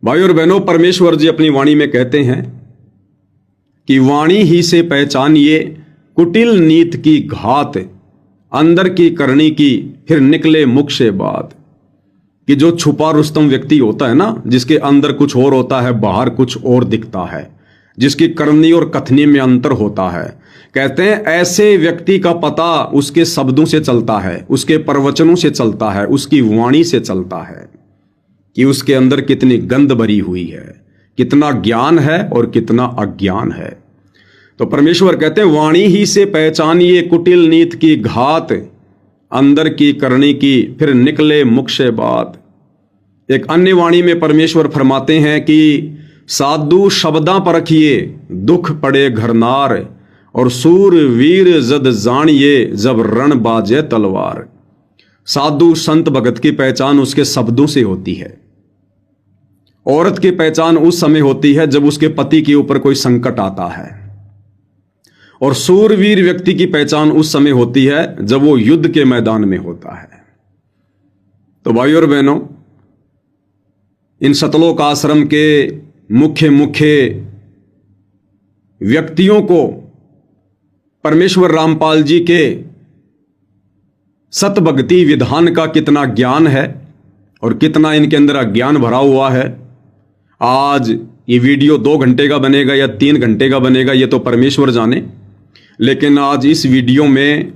भाई और बहनों, परमेश्वर जी अपनी वाणी में कहते हैं कि वाणी ही से पहचानिए कुटिल नीत की घात, अंदर की करनी की फिर निकले मुख से बात। कि जो छुपा रुस्तम व्यक्ति होता है ना, जिसके अंदर कुछ और होता है, बाहर कुछ और दिखता है, जिसकी करनी और कथनी में अंतर होता है, कहते हैं ऐसे व्यक्ति का पता उसके शब्दों से चलता है, उसके प्रवचनों से चलता है, उसकी वाणी से चलता है कि उसके अंदर कितनी गंध भरी हुई है, कितना ज्ञान है और कितना अज्ञान है। तो परमेश्वर कहते हैं वाणी ही से पहचानिए कुटिल नीत की घात, अंदर की करनी की फिर निकले मुख से बात। एक अन्य वाणी में परमेश्वर फरमाते हैं कि साधु शब्दां परखिए दुख पड़े घरनार, और सूर वीर जद जानिए जब रण बाजे तलवार। साधु संत भगत की पहचान उसके शब्दों से होती है। औरत की पहचान उस समय होती है जब उसके पति के ऊपर कोई संकट आता है, और सूरवीर व्यक्ति की पहचान उस समय होती है जब वो युद्ध के मैदान में होता है। तो भाइयों और बहनों, इन सतलोक आश्रम के मुख्य व्यक्तियों को परमेश्वर रामपाल जी के सतभक्ति विधान का कितना ज्ञान है और कितना इनके अंदर अज्ञान भरा हुआ है। आज ये वीडियो 2 घंटे का बनेगा या 3 घंटे का बनेगा, ये तो परमेश्वर जाने, लेकिन आज इस वीडियो में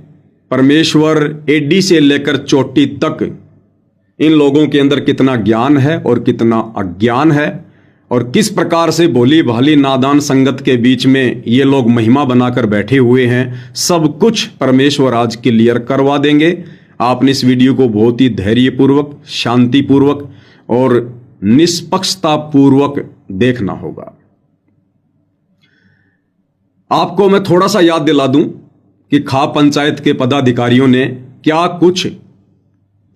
परमेश्वर एडी से लेकर चोटी तक इन लोगों के अंदर कितना ज्ञान है और कितना अज्ञान है, और किस प्रकार से भोली भाली नादान संगत के बीच में ये लोग महिमा बनाकर बैठे हुए हैं, सब कुछ परमेश्वर आज क्लियर करवा देंगे। आपने इस वीडियो को बहुत ही धैर्यपूर्वक, शांतिपूर्वक और निष्पक्षता पूर्वक देखना होगा। आपको मैं थोड़ा सा याद दिला दूं कि खाप पंचायत के पदाधिकारियों ने क्या कुछ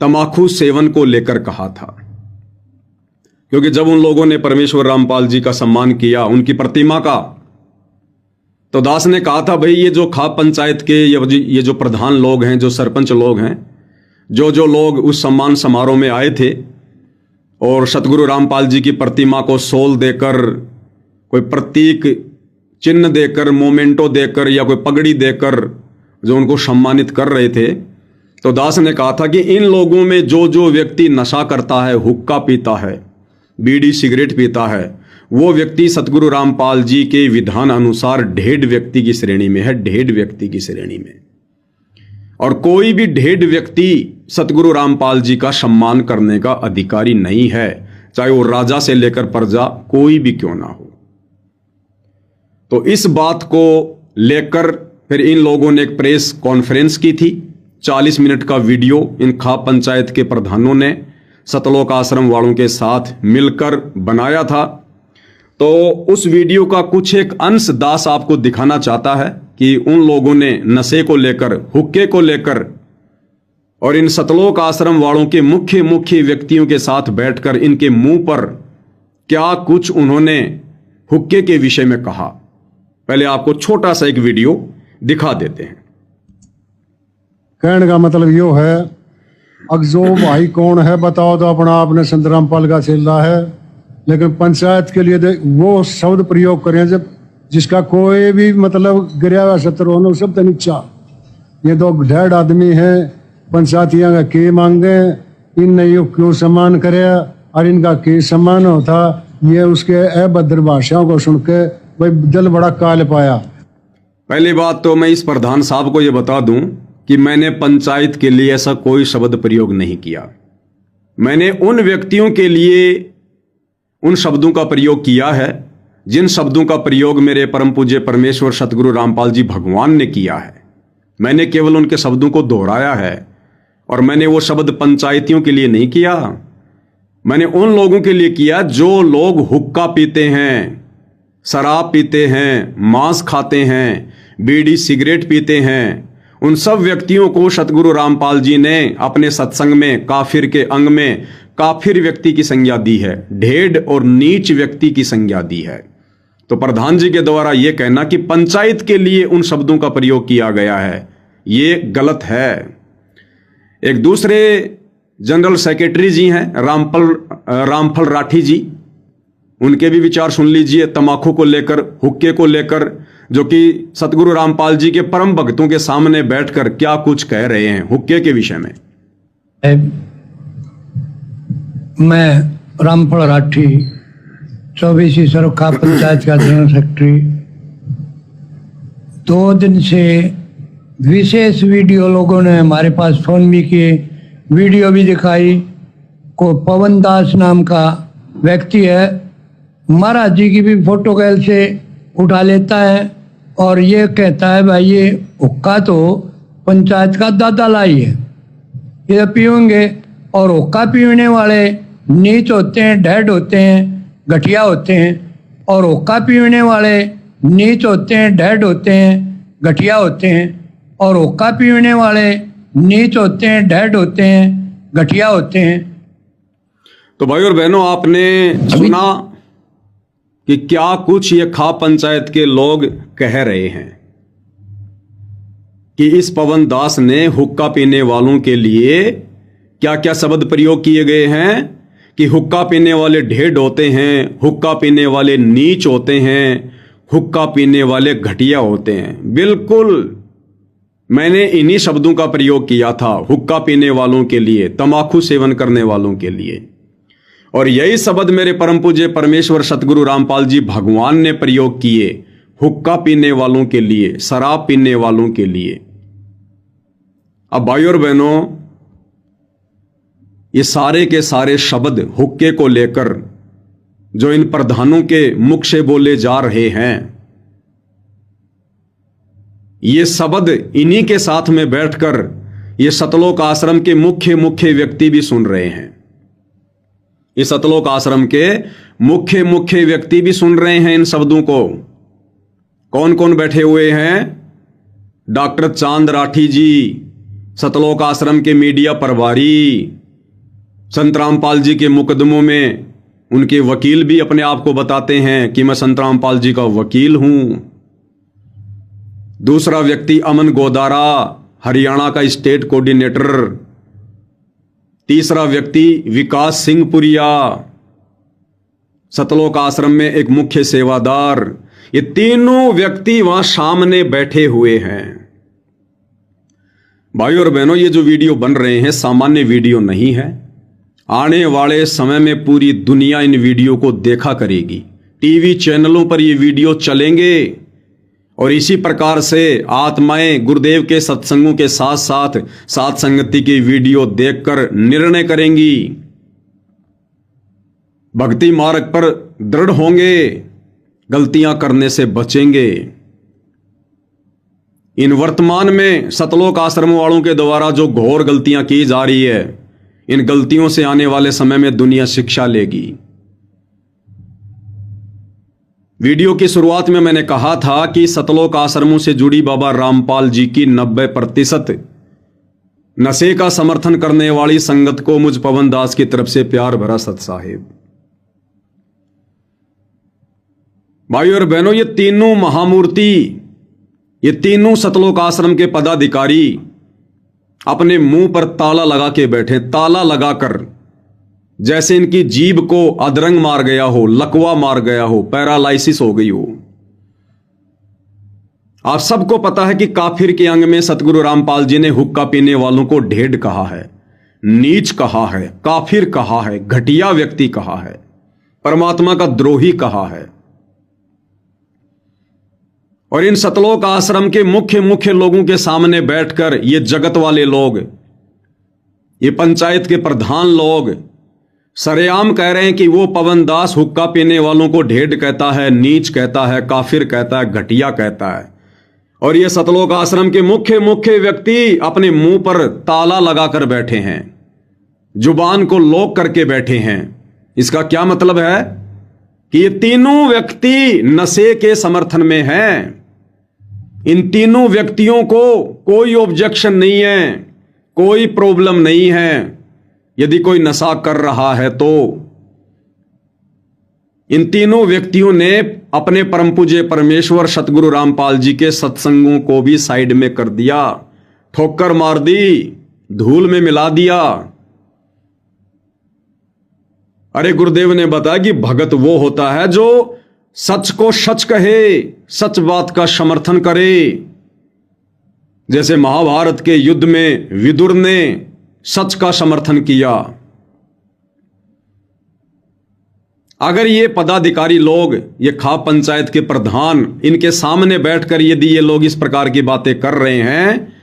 तमाकू सेवन को लेकर कहा था, क्योंकि जब उन लोगों ने परमेश्वर रामपाल जी का सम्मान किया, उनकी प्रतिमा का, तो दास ने कहा था भाई ये जो खाप पंचायत के ये जो प्रधान लोग हैं, जो सरपंच लोग हैं, जो लोग उस सम्मान समारोह में आए थे और सतगुरु रामपाल जी की प्रतिमा को सोल देकर, कोई प्रतीक चिन्ह देकर, मोमेंटो देकर या कोई पगड़ी देकर जो उनको सम्मानित कर रहे थे, तो दास ने कहा था कि इन लोगों में जो व्यक्ति नशा करता है, हुक्का पीता है, बीड़ी सिगरेट पीता है, वो व्यक्ति सतगुरु रामपाल जी के विधान अनुसार ढेड व्यक्ति की श्रेणी में है, ढेड व्यक्ति की श्रेणी में। और कोई भी ढेड व्यक्ति सतगुरु रामपाल जी का सम्मान करने का अधिकारी नहीं है, चाहे वो राजा से लेकर प्रजा कोई भी क्यों ना हो। तो इस बात को लेकर फिर इन लोगों ने एक प्रेस कॉन्फ्रेंस की थी। 40 मिनट का वीडियो इन खाप पंचायत के प्रधानों ने सतलोक आश्रम वालों के साथ मिलकर बनाया था। तो उस वीडियो का कुछ एक अंश दास आपको दिखाना चाहता है कि उन लोगों ने नशे को लेकर, हुक्के को लेकर और इन सतलोक आश्रम वालों के मुख्य व्यक्तियों के साथ बैठकर इनके मुंह पर क्या कुछ उन्होंने हुक्के के विषय में कहा। पहले आपको छोटा सा एक वीडियो दिखा देते हैं। कहने का मतलब यो है, अगजो भाई कौन है बताओ तो अपना आपने संत रामपाल का चेला है, लेकिन पंचायत के लिए वो शब्द प्रयोग करें जब जिसका कोई भी मतलब गिरा हुआ सत्र हो, शब्द नीचा। ये 2 ढेड आदमी है, पंचायतियां का के मांगे, इनने यो क्यों सम्मान करे और इनका के सम्मान होता, ये उसके अभद्र भाषाओं को सुन के भाई दिल बड़ा काल पाया। पहली बात तो मैं इस प्रधान साहब को ये बता दूं कि मैंने पंचायत के लिए ऐसा कोई शब्द प्रयोग नहीं किया। मैंने उन व्यक्तियों के लिए उन शब्दों का प्रयोग किया है जिन शब्दों का प्रयोग मेरे परम पूज्य परमेश्वर सतगुरु रामपाल जी भगवान ने किया है। मैंने केवल उनके शब्दों को दोहराया है, और मैंने वो शब्द पंचायतियों के लिए नहीं किया। मैंने उन लोगों के लिए किया जो लोग हुक्का पीते हैं, शराब पीते हैं, मांस खाते हैं, बीड़ी सिगरेट पीते हैं। उन सब व्यक्तियों को सतगुरु रामपाल जी ने अपने सत्संग में काफिर के अंग में काफिर व्यक्ति की संज्ञा दी है, ढेड और नीच व्यक्ति की संज्ञा दी है। तो प्रधान जी के द्वारा यह कहना कि पंचायत के लिए उन शब्दों का प्रयोग किया गया है, ये गलत है। एक दूसरे जनरल सेक्रेटरी जी हैं रामफल राठी जी, उनके भी विचार सुन लीजिए तमाकू को लेकर, हुक्के को लेकर, जो कि सतगुरु रामपाल जी के परम भक्तों के सामने बैठकर क्या कुछ कह रहे हैं हुक्के के विषय में। मैं रामफल राठी 24वीं सरोखा पंचायत का जनरल सेक्रेटरी। 2 दिन से विशेष वीडियो लोगों ने हमारे पास फोन भी किए, वीडियो भी दिखाई। को पवन दास नाम का व्यक्ति है, महाराज जी की भी फोटो कैल से उठा लेता है और ये कहता है भाई ये हुक्का तो पंचायत का दादा लाई है, ये पीएंगे। और हुक्का पीने वाले नीच होते हैं, ढेड होते हैं, घटिया होते हैं। और हुक्का पीने वाले नीच होते हैं, ढेड होते हैं, घटिया होते हैं। और हुक्का पीने वाले नीच होते हैं, ढेड होते हैं, घटिया होते हैं। तो भाई और बहनों, आपने सुना कि क्या कुछ ये खा पंचायत के लोग कह रहे हैं कि इस पवन दास ने हुक्का पीने वालों के लिए क्या क्या शब्द प्रयोग किए गए हैं कि हुक्का पीने वाले ढेड होते हैं, हुक्का पीने वाले नीच होते हैं, हुक्का पीने वाले घटिया होते हैं। बिल्कुल मैंने इन्हीं शब्दों का प्रयोग किया था हुक्का पीने वालों के लिए, तमाकू सेवन करने वालों के लिए। और यही शब्द मेरे परम पूज्य परमेश्वर सतगुरु रामपाल जी भगवान ने प्रयोग किए हुक्का पीने वालों के लिए, शराब पीने वालों के लिए। अब भाइयों और बहनों, ये सारे के सारे शब्द हुक्के को लेकर जो इन प्रधानों के मुख से बोले जा रहे हैं, ये शब्द इन्हीं के साथ में बैठकर ये सतलोक आश्रम के मुख्य मुख्य व्यक्ति भी सुन रहे हैं। इस सतलोक आश्रम के मुख्य मुख्य व्यक्ति भी सुन रहे हैं इन शब्दों को। कौन कौन बैठे हुए हैं? डॉक्टर चांद राठी जी, सतलोक आश्रम के मीडिया प्रभारी, संत रामपाल जी के मुकदमों में उनके वकील भी अपने आप को बताते हैं कि मैं संत रामपाल जी का वकील हूं। दूसरा व्यक्ति अमन गोदारा, हरियाणा का स्टेट कोऑर्डिनेटर। तीसरा व्यक्ति विकास सिंह पुरिया, सतलोक आश्रम में एक मुख्य सेवादार। ये तीनों व्यक्ति वहां सामने बैठे हुए हैं। भाइयों और बहनों, ये जो वीडियो बन रहे हैं सामान्य वीडियो नहीं है। आने वाले समय में पूरी दुनिया इन वीडियो को देखा करेगी। टीवी चैनलों पर ये वीडियो चलेंगे और इसी प्रकार से आत्माएं गुरुदेव के सत्संगों के साथ साथ साथ संगति की वीडियो देखकर निर्णय करेंगी, भक्ति मार्ग पर दृढ़ होंगे, गलतियां करने से बचेंगे। इन वर्तमान में सतलोक आश्रम वालों के द्वारा जो घोर गलतियां की जा रही है, इन गलतियों से आने वाले समय में दुनिया शिक्षा लेगी। वीडियो की शुरुआत में मैंने कहा था कि सतलोक आश्रमों से जुड़ी बाबा रामपाल जी की 90% नशे का समर्थन करने वाली संगत को मुझ पवन दास की तरफ से प्यार भरा सत साहिब। भाइयों और बहनों, ये तीनों महामूर्ति, ये तीनों सतलोक आश्रम के पदाधिकारी अपने मुंह पर ताला लगा के बैठे, ताला लगाकर, जैसे इनकी जीभ को अधरंग मार गया हो, लकवा मार गया हो, पैरालाइसिस हो गई हो। आप सबको पता है कि काफिर के अंग में सतगुरु रामपाल जी ने हुक्का पीने वालों को ढेड कहा है, नीच कहा है, काफिर कहा है, घटिया व्यक्ति कहा है, परमात्मा का द्रोही कहा है। और इन सतलोक आश्रम के मुख्य मुख्य लोगों के सामने बैठकर ये जगत वाले लोग, ये पंचायत के प्रधान लोग सरेआम कह रहे हैं कि वो पवन दास हुक्का पीने वालों को ढेड कहता है, नीच कहता है, काफिर कहता है, घटिया कहता है। और ये सतलोक आश्रम के मुख्य मुख्य व्यक्ति अपने मुंह पर ताला लगाकर बैठे हैं, जुबान को लॉक करके बैठे हैं। इसका क्या मतलब है कि ये तीनों व्यक्ति नशे के समर्थन में हैं। इन तीनों व्यक्तियों को कोई ऑब्जेक्शन नहीं है, कोई प्रॉब्लम नहीं है यदि कोई नशा कर रहा है तो। इन तीनों व्यक्तियों ने अपने परम पूज्य परमेश्वर सतगुरु रामपाल जी के सत्संगों को भी साइड में कर दिया, ठोकर मार दी, धूल में मिला दिया। अरे गुरुदेव ने बताया कि भगत वो होता है जो सच को सच कहे, सच बात का समर्थन करे। जैसे महाभारत के युद्ध में विदुर ने सच का समर्थन किया। अगर ये पदाधिकारी लोग, ये खाप पंचायत के प्रधान, इनके सामने बैठकर यदि ये लोग इस प्रकार की बातें कर रहे हैं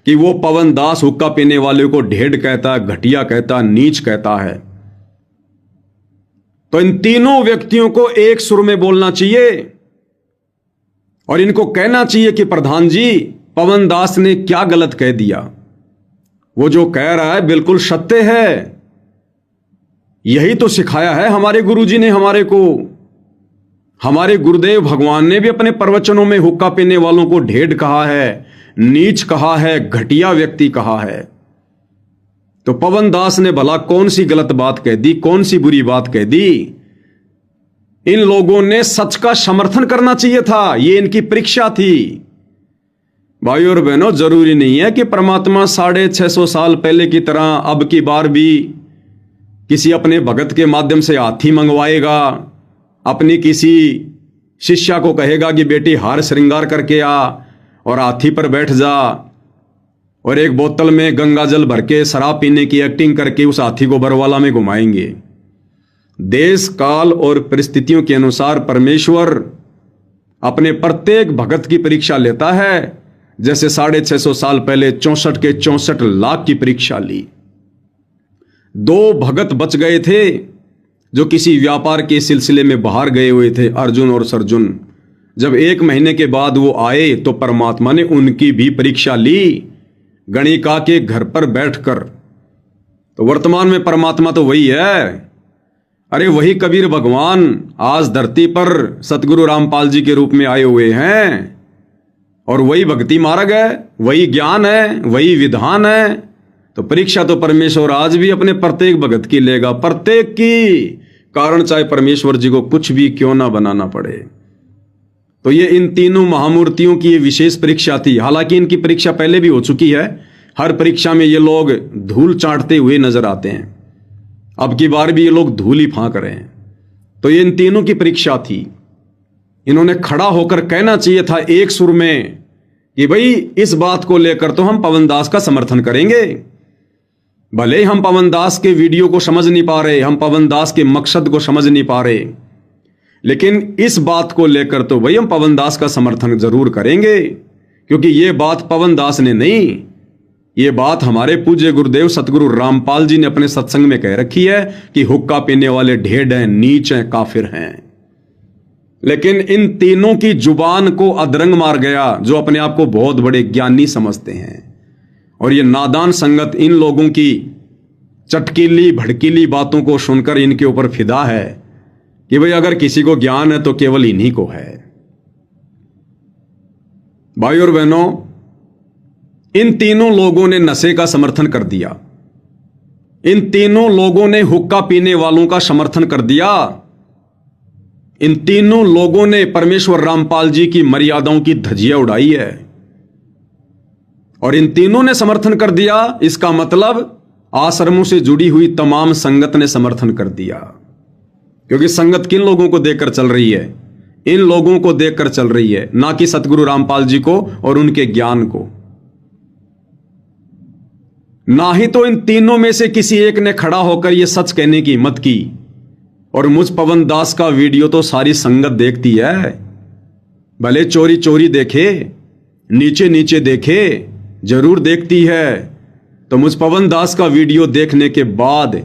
कि वो पवन दास हुक्का पीने वाले को ढेड़ कहता, घटिया कहता, नीच कहता है, तो इन तीनों व्यक्तियों को एक सुर में बोलना चाहिए और इनको कहना चाहिए कि प्रधान जी, पवन दास ने क्या गलत कह दिया। वो जो कह रहा है बिल्कुल सत्य है। यही तो सिखाया है हमारे गुरुजी ने हमारे को। हमारे गुरुदेव भगवान ने भी अपने प्रवचनों में हुक्का पीने वालों को ढेड़ कहा है, नीच कहा है, घटिया व्यक्ति कहा है। तो पवन दास ने भला कौन सी गलत बात कह दी, कौन सी बुरी बात कह दी? इन लोगों ने सच का समर्थन करना चाहिए था। ये इनकी परीक्षा थी। भाइयों और बहनों, जरूरी नहीं है कि परमात्मा 650 साल पहले की तरह अब की बार भी किसी अपने भगत के माध्यम से हाथी मंगवाएगा, अपनी किसी शिष्या को कहेगा कि बेटी हार श्रृंगार करके आ और हाथी पर बैठ जा, और एक बोतल में गंगा जल भर के शराब पीने की एक्टिंग करके उस हाथी को बरवाला में घुमाएंगे। देश काल और परिस्थितियों के अनुसार परमेश्वर अपने प्रत्येक भगत की परीक्षा लेता है। जैसे 650 साल पहले 64 के 64 लाख की परीक्षा ली। 2 भगत बच गए थे जो किसी व्यापार के सिलसिले में बाहर गए हुए थे, अर्जुन और सर्जुन। जब 1 महीने के बाद वो आए तो परमात्मा ने उनकी भी परीक्षा ली, गणिका के घर पर बैठकर। तो वर्तमान में परमात्मा तो वही है। अरे वही कबीर भगवान आज धरती पर सतगुरु रामपाल जी के रूप में आए हुए हैं, और वही भक्ति मार्ग है, वही ज्ञान है, वही विधान है। तो परीक्षा तो परमेश्वर आज भी अपने प्रत्येक भगत की लेगा, प्रत्येक की, कारण चाहे परमेश्वर जी को कुछ भी क्यों ना बनाना पड़े। तो ये इन तीनों महामूर्तियों की ये विशेष परीक्षा थी। हालांकि इनकी परीक्षा पहले भी हो चुकी है। हर परीक्षा में ये लोग धूल चाटते हुए नजर आते हैं। अब की बार भी ये लोग धूल ही फांक रहे हैं। तो ये इन तीनों की परीक्षा थी। इन्होंने खड़ा होकर कहना चाहिए था एक सुर में कि भाई इस बात को लेकर तो हम पवन दास का समर्थन करेंगे। भले ही हम पवन दास के वीडियो को समझ नहीं पा रहे, हम पवन दास के मकसद को समझ नहीं पा रहे, लेकिन इस बात को लेकर तो भाई हम पवन दास का समर्थन जरूर करेंगे। क्योंकि ये बात पवन दास ने नहीं, ये बात हमारे पूज्य गुरुदेव सतगुरु रामपाल जी ने अपने सत्संग में कह रखी है कि हुक्का पीने वाले ढेड़ हैं, नीच हैं, काफिर हैं। लेकिन इन तीनों की जुबान को अधरंग मार गया जो अपने आप को बहुत बड़े ज्ञानी समझते हैं। और ये नादान संगत इन लोगों की चटकीली भड़कीली बातों को सुनकर इनके ऊपर फिदा है कि भाई अगर किसी को ज्ञान है तो केवल इन्हीं को है। भाई और बहनों, इन तीनों लोगों ने नशे का समर्थन कर दिया। इन तीनों लोगों ने हुक्का पीने वालों का समर्थन कर दिया। इन तीनों लोगों ने परमेश्वर रामपाल जी की मर्यादाओं की धज्जियां उड़ाई है और इन तीनों ने समर्थन कर दिया। इसका मतलब आश्रमों से जुड़ी हुई तमाम संगत ने समर्थन कर दिया। क्योंकि संगत किन लोगों को देखकर चल रही है? इन लोगों को देखकर चल रही है, ना कि सतगुरु रामपाल जी को और उनके ज्ञान को। ना ही तो इन तीनों में से किसी एक ने खड़ा होकर यह सच कहने की हिम्मत की। और मुझ पवन दास का वीडियो तो सारी संगत देखती है, भले चोरी चोरी देखे, नीचे नीचे देखे, जरूर देखती है। तो मुझ पवन दास का वीडियो देखने के बाद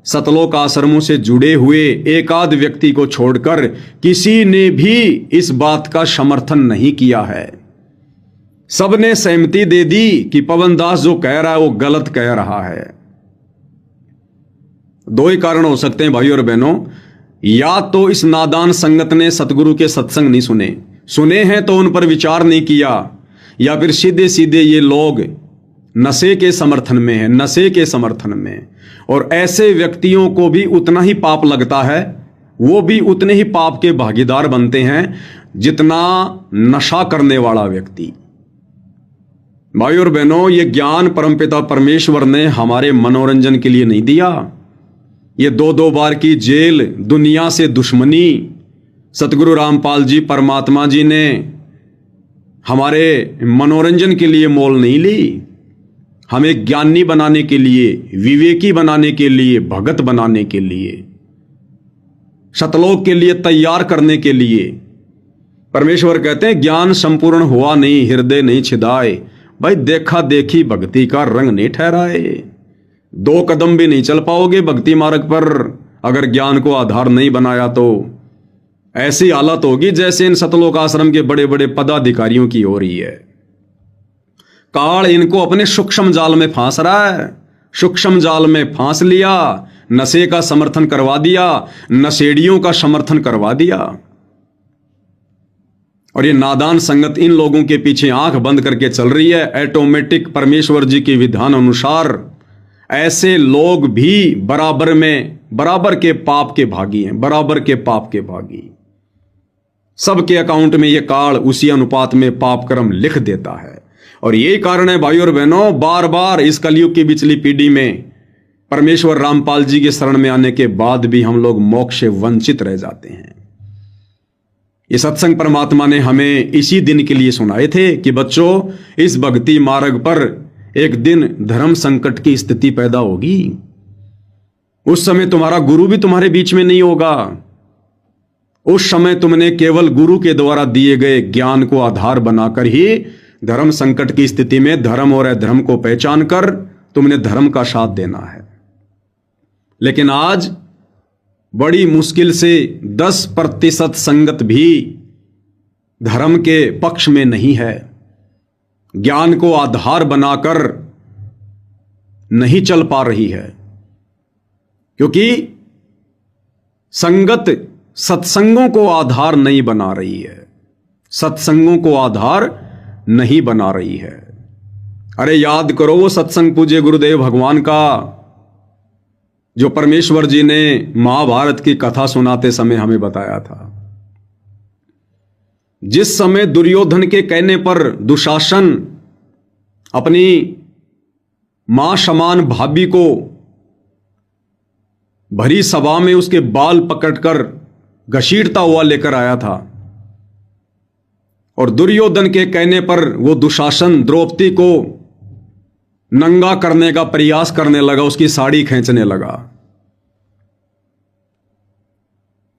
सतलोक आश्रमों से जुड़े हुए एक आध व्यक्ति को छोड़कर किसी ने भी इस बात का समर्थन नहीं किया है। सबने सहमति दे दी कि पवन दास जो कह रहा है वो गलत कह रहा है। 2 ही कारण हो सकते हैं भाई और बहनों। या तो इस नादान संगत ने सतगुरु के सत्संग नहीं सुने हैं तो उन पर विचार नहीं किया, या फिर सीधे सीधे ये लोग नशे के समर्थन में है, नशे के समर्थन में। और ऐसे व्यक्तियों को भी उतना ही पाप लगता है, वो भी उतने ही पाप के भागीदार बनते हैं जितना नशा करने वाला व्यक्ति। भाई और बहनों, ये ज्ञान परमपिता परमेश्वर ने हमारे मनोरंजन के लिए नहीं दिया, ये 2-2 बार की जेल, दुनिया से दुश्मनी, सतगुरु रामपाल जी परमात्मा जी ने हमारे मनोरंजन के लिए मोल नहीं ली, हमें ज्ञानी बनाने के लिए, विवेकी बनाने के लिए, भगत बनाने के लिए, सतलोक के लिए तैयार करने के लिए। परमेश्वर कहते हैं ज्ञान संपूर्ण हुआ नहीं, हृदय नहीं छिदाए। भाई देखा देखी भक्ति का रंग नहीं ठहराए। 2 कदम भी नहीं चल पाओगे भक्ति मार्ग पर अगर ज्ञान को आधार नहीं बनाया तो। ऐसी हालत होगी जैसे इन सतलोक आश्रम के बड़े बड़े पदाधिकारियों की हो रही है। काल इनको अपने सूक्ष्म जाल में फांस रहा है, सूक्ष्म जाल में फांस लिया, नशे का समर्थन करवा दिया, नशेड़ियों का समर्थन करवा दिया। और ये नादान संगत इन लोगों के पीछे आंख बंद करके चल रही है। ऑटोमेटिक परमेश्वर जी के विधान अनुसार ऐसे लोग भी बराबर के पाप के भागी हैं, बराबर के पाप के भागी। सबके अकाउंट में ये काल उसी अनुपात में पाप कर्म लिख देता है। और यही कारण है भाइयों और बहनों, बार बार इस कलयुग की बिचली पीढ़ी में परमेश्वर रामपाल जी के शरण में आने के बाद भी हम लोग मोक्ष से वंचित रह जाते हैं। ये सत्संग परमात्मा ने हमें इसी दिन के लिए सुनाए थे कि बच्चों, इस भक्ति मार्ग पर एक दिन धर्म संकट की स्थिति पैदा होगी। उस समय तुम्हारा गुरु भी तुम्हारे बीच में नहीं होगा। उस समय तुमने केवल गुरु के द्वारा दिए गए ज्ञान को आधार बनाकर ही धर्म संकट की स्थिति में धर्म और अधर्म को पहचान कर तुमने धर्म का साथ देना है। लेकिन आज बड़ी मुश्किल से 10% संगत भी धर्म के पक्ष में नहीं है, ज्ञान को आधार बनाकर नहीं चल पा रही है, क्योंकि संगत सत्संगों को आधार नहीं बना रही है, सत्संगों को आधार नहीं बना रही है। अरे याद करो वो सत्संग पूज्य गुरुदेव भगवान का, जो परमेश्वर जी ने महाभारत की कथा सुनाते समय हमें बताया था। जिस समय दुर्योधन के कहने पर दुशासन अपनी मां समान भाभी को भरी सभा में उसके बाल पकड़कर घसीटता हुआ लेकर आया था, और दुर्योधन के कहने पर वो दुशासन द्रौपदी को नंगा करने का प्रयास करने लगा, उसकी साड़ी खींचने लगा।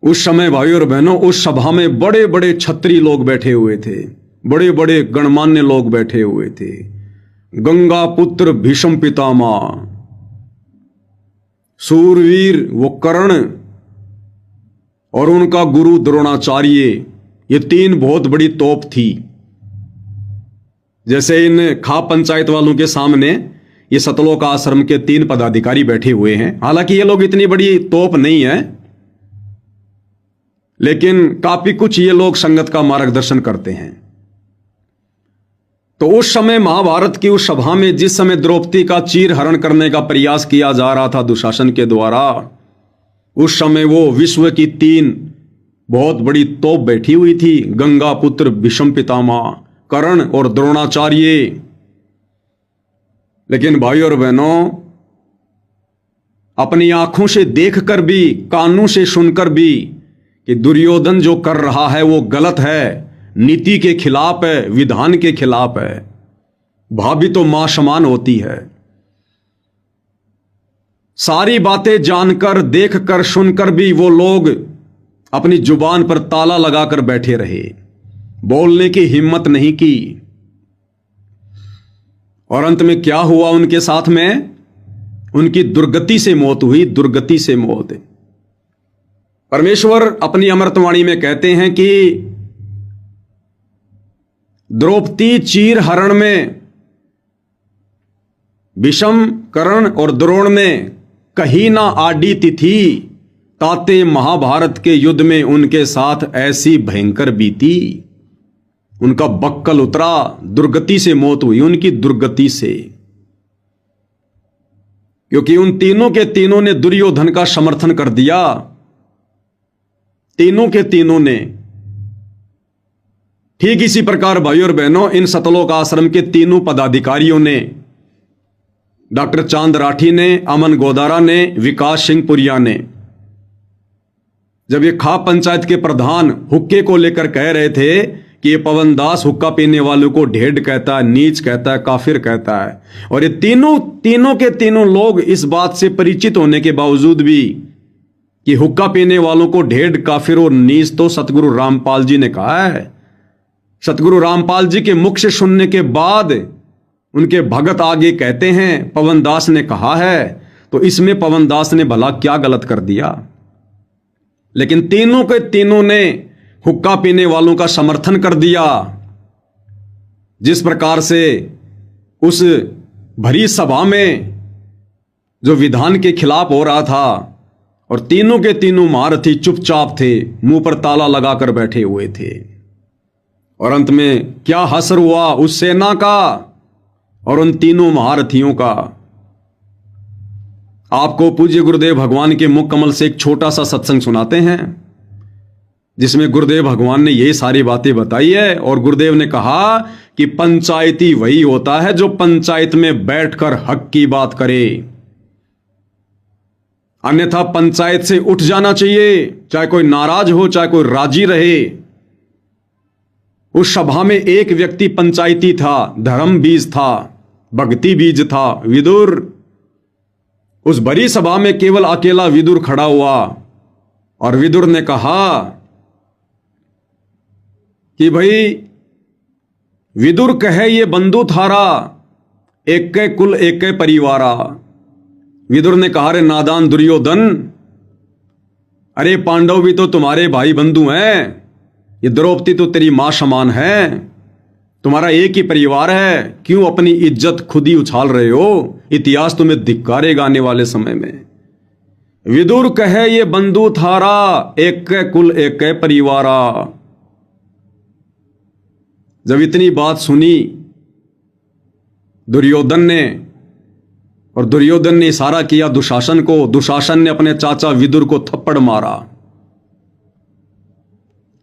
उस समय भाइयों और बहनों, उस सभा में बड़े बड़े क्षत्रिय लोग बैठे हुए थे, बड़े बड़े गणमान्य लोग बैठे हुए थे। गंगा पुत्र भीष्म पितामह, सूरवीर वो कर्ण और उनका गुरु द्रोणाचार्य, ये 3 बहुत बड़ी तोप थी। जैसे इन खाप पंचायत वालों के सामने ये सतलोक आश्रम के 3 पदाधिकारी बैठे हुए हैं। हालांकि ये लोग इतनी बड़ी तोप नहीं है, लेकिन काफी कुछ ये लोग संगत का मार्गदर्शन करते हैं। तो उस समय महाभारत की उस सभा में जिस समय द्रौपदी का चीर हरण करने का प्रयास किया जा रहा था दुशासन के द्वारा, उस समय वो विश्व की 3 बहुत बड़ी तोप बैठी हुई थी। गंगा पुत्र भीष्म पितामह, कर्ण और द्रोणाचार्य। लेकिन भाइयों और बहनों, अपनी आंखों से देखकर भी, कानों से सुनकर भी कि दुर्योधन जो कर रहा है वो गलत है, नीति के खिलाफ है, विधान के खिलाफ है। भाभी तो मां समान होती है। सारी बातें जानकर, देखकर, सुनकर भी वो लोग अपनी जुबान पर ताला लगाकर बैठे रहे, बोलने की हिम्मत नहीं की। और अंत में क्या हुआ उनके साथ में? उनकी दुर्गति से मौत हुई, दुर्गति से मौत। परमेश्वर अपनी अमृतवाणी में कहते हैं कि द्रौपदी चीर हरण में भीष्म, कर्ण और द्रोण ने कहीं ना आडी तिथि, ताते महाभारत के युद्ध में उनके साथ ऐसी भयंकर बीती। उनका बक्कल उतरा, दुर्गति से मौत हुई, उनकी दुर्गति से। क्योंकि उन तीनों के तीनों ने दुर्योधन का समर्थन कर दिया। तीनों के तीनों ने। ठीक इसी प्रकार भाइयों और बहनों, इन सतलोक आश्रम के तीनों पदाधिकारियों ने डॉक्टर चांद राठी ने, अमन गोदारा ने, विकास सिंह पुरिया ने, जब ये खाप पंचायत के प्रधान हुक्के को लेकर कह रहे थे कि ये पवन दास हुक्का पीने वालों को ढेड कहता है, नीच कहता है, काफिर कहता है, और ये तीनों के तीनों लोग इस बात से परिचित होने के बावजूद भी कि हुक्का पीने वालों को ढेड, काफिर और नीच तो सतगुरु रामपाल जी ने कहा है। सतगुरु रामपाल जी के मुख से सुनने के बाद उनके भगत आगे कहते हैं पवन दास ने कहा है, तो इसमें पवन दास ने भला क्या गलत कर दिया। लेकिन तीनों के तीनों ने हुक्का पीने वालों का समर्थन कर दिया। जिस प्रकार से उस भरी सभा में जो विधान के खिलाफ हो रहा था और तीनों के तीनों महारथी चुपचाप थे, मुंह पर ताला लगाकर बैठे हुए थे, और अंत में क्या हसर हुआ उस सेना का और उन तीनों महारथियों का। आपको पूज्य गुरुदेव भगवान के मुख कमल से एक छोटा सा सत्संग सुनाते हैं, जिसमें गुरुदेव भगवान ने यही सारी बातें बताई है। और गुरुदेव ने कहा कि पंचायती वही होता है जो पंचायत में बैठकर हक की बात करे, अन्यथा पंचायत से उठ जाना चाहिए, चाहे कोई नाराज हो, चाहे कोई राजी रहे। उस सभा में एक व्यक्ति पंचायती था, धर्म बीज था, भक्ति बीज था, विदुर। उस बड़ी सभा में केवल अकेला विदुर खड़ा हुआ और विदुर ने कहा कि भाई विदुर कहे ये बंधु थारा, एक के कुल एक के परिवारा। विदुर ने कहा रे नादान दुर्योधन, अरे पांडव भी तो तुम्हारे भाई बंधु हैं, ये द्रौपदी तो तेरी मां समान है, तुम्हारा एक ही परिवार है, क्यों अपनी इज्जत खुद ही उछाल रहे हो, इतिहास तुम्हें धिक्कारेगा आने वाले समय में। विदुर कहे ये बंधु थारा, एक के कुल एक के परिवारा। जब इतनी बात सुनी दुर्योधन ने, और दुर्योधन ने इशारा किया दुशासन को, दुशासन ने अपने चाचा विदुर को थप्पड़ मारा।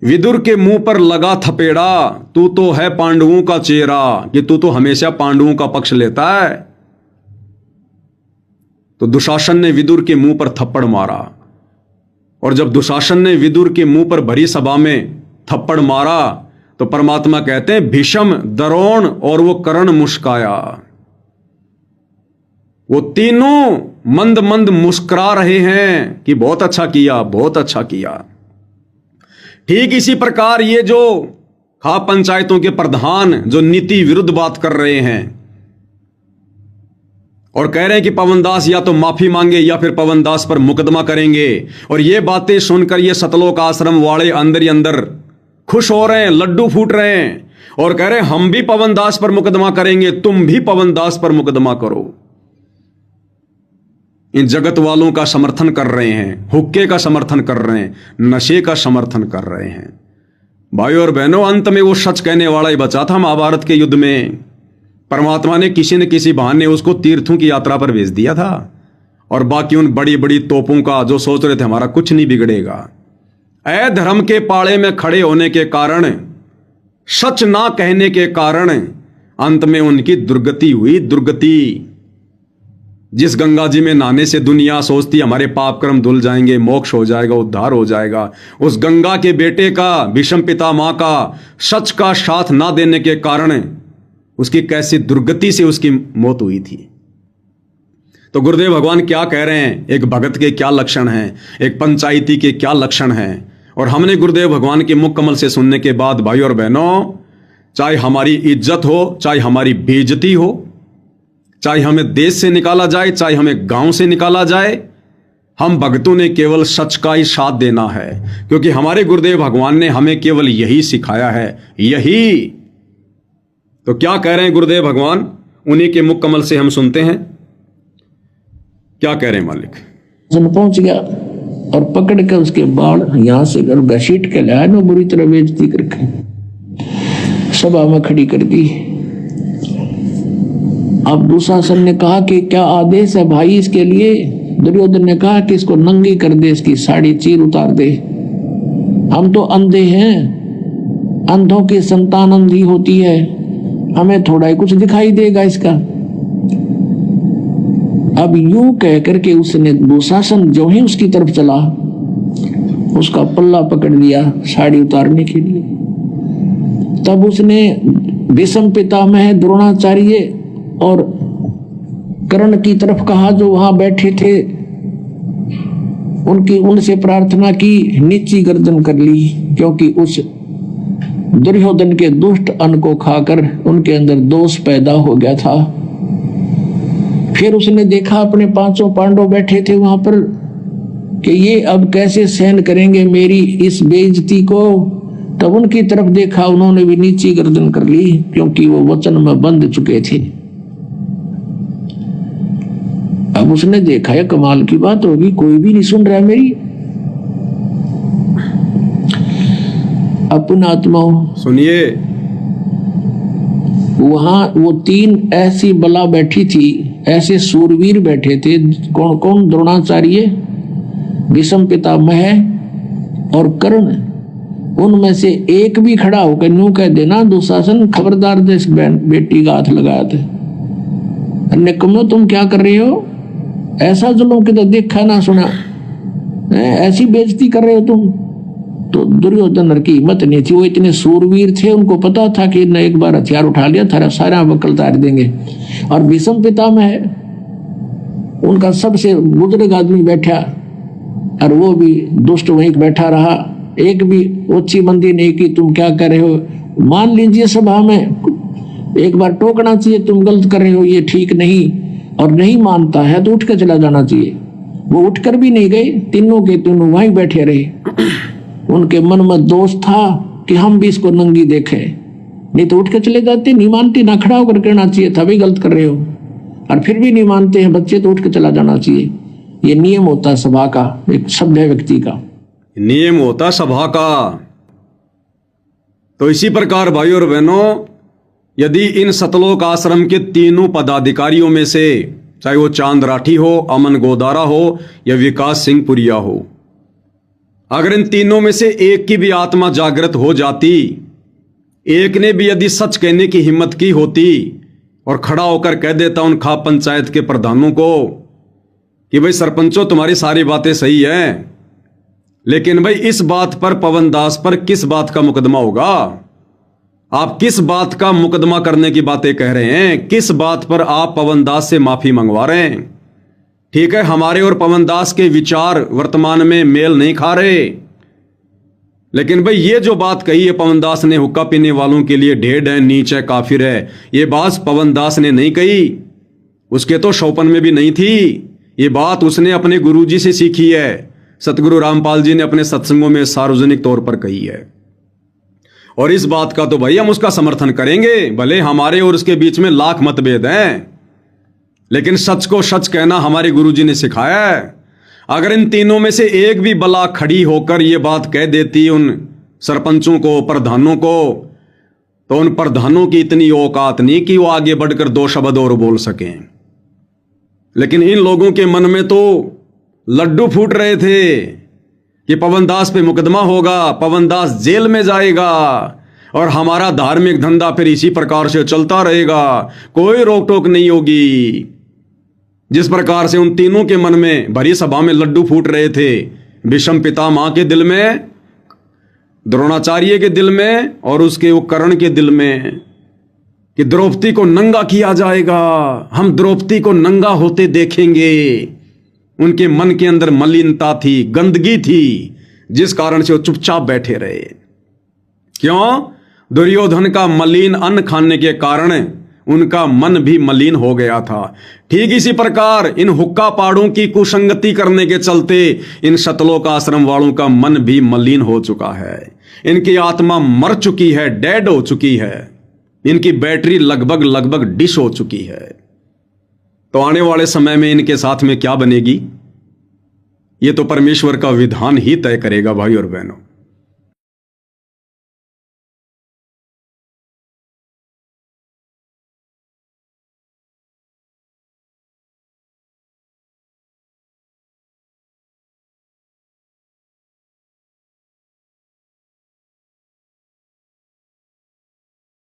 विदुर के मुंह पर लगा थपेड़ा, तू तो है पांडवों का चेहरा, कि तू तो हमेशा पांडवों का पक्ष लेता है। तो दुशासन ने विदुर के मुंह पर थप्पड़ मारा, और जब दुशासन ने विदुर के मुंह पर भरी सभा में थप्पड़ मारा तो परमात्मा कहते हैं भीष्म, द्रोण और वो कर्ण मुस्काया। वो तीनों मंद मंद मुस्कुरा रहे हैं कि बहुत अच्छा किया, बहुत अच्छा किया। ठीक इसी प्रकार ये जो खाप पंचायतों के प्रधान जो नीति विरुद्ध बात कर रहे हैं और कह रहे हैं कि पवन दास या तो माफी मांगे या फिर पवन दास पर मुकदमा करेंगे, और ये बातें सुनकर ये सतलोक आश्रम वाले अंदर ही अंदर खुश हो रहे हैं, लड्डू फूट रहे हैं और कह रहे हैं हम भी पवन दास पर मुकदमा करेंगे, तुम भी पवन दास पर मुकदमा करो। इन जगत वालों का समर्थन कर रहे हैं, हुक्के का समर्थन कर रहे हैं, नशे का समर्थन कर रहे हैं। भाइयों और बहनों, अंत में वो सच कहने वाला ही बचा था। महाभारत के युद्ध में परमात्मा ने किसी न किसी बहाने उसको तीर्थों की यात्रा पर भेज दिया था, और बाकी उन बड़ी बड़ी तोपों का जो सोच रहे थे हमारा कुछ नहीं बिगड़ेगा, अधर्म के पाले में खड़े होने के कारण, सच ना कहने के कारण अंत में उनकी दुर्गति हुई। दुर्गति जिस गंगा जी में नहाने से दुनिया सोचती हमारे पाप कर्म धुल जाएंगे, मोक्ष हो जाएगा, उद्धार हो जाएगा, उस गंगा के बेटे का, भीष्म पितामह का सच का साथ ना देने के कारण उसकी कैसी दुर्गति से उसकी मौत हुई थी। तो गुरुदेव भगवान क्या कह रहे हैं, एक भगत के क्या लक्षण हैं, एक पंचायती के क्या लक्षण हैं। और हमने गुरुदेव भगवान के मुख कमल से सुनने के बाद भाइयों और बहनों, चाहे हमारी इज्जत हो, चाहे हमारी बेइज्जती हो, चाहे हमें देश से निकाला जाए, चाहे हमें गांव से निकाला जाए, हम भक्तों ने केवल सच का ही साथ देना है, क्योंकि हमारे गुरुदेव भगवान ने हमें केवल यही सिखाया है, यही। तो क्या कह रहे हैं गुरुदेव भगवान, उन्हीं के मुख कमल से हम सुनते हैं। क्या कह रहे हैं मालिक? जन पहुंच गया और पकड़ के उसके बाल यहां से घसीट के लाया ना, बुरी तरह बेइज्जती करके सभा में खड़ी कर दी। अब दुशासन ने कहा कि क्या आदेश है भाई इसके लिए? दुर्योधन ने कहा कि इसको नंगी कर दे, इसकी साड़ी चीर उतार दे। हम तो अंधे हैं, अंधों की संतान अंधी होती है, हमें थोड़ा ही कुछ दिखाई देगा इसका। अब यूं कह करके उसने दुशासन जो ही उसकी तरफ चला, उसका पल्ला पकड़ लिया साड़ी उतारने के लिए। तब उसने भीष्म पितामह द्रोणाचार्य और कर्ण की तरफ कहा, जो वहां बैठे थे, उनसे प्रार्थना की, नीची गर्दन कर ली, क्योंकि उस दुर्योधन के दुष्ट अन्न को खाकर उनके अंदर दोष पैदा हो गया था। फिर उसने देखा अपने 500 पांडव बैठे थे वहां पर कि ये अब कैसे सहन करेंगे मेरी इस बेइज्जती को। तब उनकी तरफ देखा, उन्होंने भी नीची गर्दन कर ली, क्योंकि वो वचन में बंध चुके थे। अब उसने देखा है कमाल की बात होगी, कोई भी नहीं सुन रहा मेरी। अपना आत्माओं सुनिए, वहां वो 3 ऐसी बला बैठी थी, ऐसे सूरवीर बैठे थे। कौन कौन? द्रोणाचार्य, भीष्म पितामह और कर्ण। उनमें से एक भी खड़ा होकर यूं कह देना, दुशासन खबरदार दे इस बेटी का हाथ लगाया थे। निकम्मो तुम क्या कर रहे हो? ऐसा जुल्म के तो देखा ना सुना, ऐसी बेइज्जती कर रहे हो तुम। तो दुर्योधन की हिम्मत नहीं थी, वो इतने सूरवीर थे, उनको पता था कि न एक बार हथियार उठा लिया थारा सारा वकल तार देंगे। और भीष्म पितामह उनका सबसे बुजुर्ग आदमी बैठा, और वो भी दुष्ट वहीं बैठा रहा, एक भी ओछी बंदी नहीं की तुम क्या कर रहे हो। मान लीजिए सभा में एक बार टोकना चाहिए, तुम गलत कर रहे हो, ये ठीक नहीं, और नहीं मानता है तो उठ कर चला जाना चाहिए। वो उठकर भी नहीं गए, तीनों के तीनों वहीं बैठे रहे। उनके मन में दोष था कि हम भी इसको नंगी देखें, नहीं तो उठ के चले जाते। नहीं मानते, ना खड़ा होकर कहना चाहिए था भाई गलत कर रहे हो, और फिर भी नहीं मानते हैं बच्चे तो उठ के चला जाना चाहिए। ये नियम होता है सभा का, एक सभ्य व्यक्ति का नियम होता सभा का। तो इसी प्रकार भाई और बहनों, यदि इन सतलोक आश्रम के तीनों पदाधिकारियों में से, चाहे वो चांद राठी हो, अमन गोदारा हो या विकास सिंह पुरिया हो, अगर इन तीनों में से एक की भी आत्मा जागृत हो जाती, एक ने भी यदि सच कहने की हिम्मत की होती और खड़ा होकर कह देता उन खाप पंचायत के प्रधानों को कि भाई सरपंचों तुम्हारी सारी बातें सही हैं, लेकिन भाई इस बात पर पवन दास पर किस बात का मुकदमा होगा? आप किस बात का मुकदमा करने की बातें कह रहे हैं? किस बात पर आप पवन दास से माफी मंगवा रहे हैं? ठीक है, हमारे और पवन दास के विचार वर्तमान में मेल नहीं खा रहे, लेकिन भाई ये जो बात कही है पवन दास ने, हुक्का पीने वालों के लिए ढेर है, नीच है, काफिर है, ये बात पवन दास ने नहीं कही, उसके तो शौपन में भी नहीं थी। ये बात उसने अपने गुरुजी से सीखी है। सतगुरु रामपाल जी ने अपने सत्संगों में सार्वजनिक तौर पर कही है, और इस बात का तो भाई हम उसका समर्थन करेंगे, भले हमारे और उसके बीच में लाख मतभेद हैं, लेकिन सच को सच कहना हमारे गुरुजी ने सिखाया है। अगर इन तीनों में से एक भी बला खड़ी होकर ये बात कह देती उन सरपंचों को, प्रधानों को, तो उन प्रधानों की इतनी औकात नहीं कि वो आगे बढ़कर 2 शब्द और बोल सकें। लेकिन इन लोगों के मन में तो लड्डू फूट रहे थे कि पवन दास पे मुकदमा होगा, पवन दास जेल में जाएगा, और हमारा धार्मिक धंधा फिर इसी प्रकार से चलता रहेगा, कोई रोक टोक नहीं होगी। जिस प्रकार से उन तीनों के मन में भरी सभा में लड्डू फूट रहे थे, भीष्म पितामह के दिल में, द्रोणाचार्य के दिल में और उसके वो कर्ण के दिल में, कि द्रौपदी को नंगा किया जाएगा, हम द्रौपदी को नंगा होते देखेंगे। उनके मन के अंदर मलिनता थी, गंदगी थी, जिस कारण से वो चुपचाप बैठे रहे। क्यों? दुर्योधन का मलिन अन्न खाने के कारण उनका मन भी मलिन हो गया था। ठीक इसी प्रकार इन हुक्का पाड़ों की कुसंगति करने के चलते इन सतलोक आश्रम वालों का मन भी मलिन हो चुका है। इनकी आत्मा मर चुकी है, डेड हो चुकी है, इनकी बैटरी लगभग डिश हो चुकी है। तो आने वाले समय में इनके साथ में क्या बनेगी, ये तो परमेश्वर का विधान ही तय करेगा भाई और बहनों।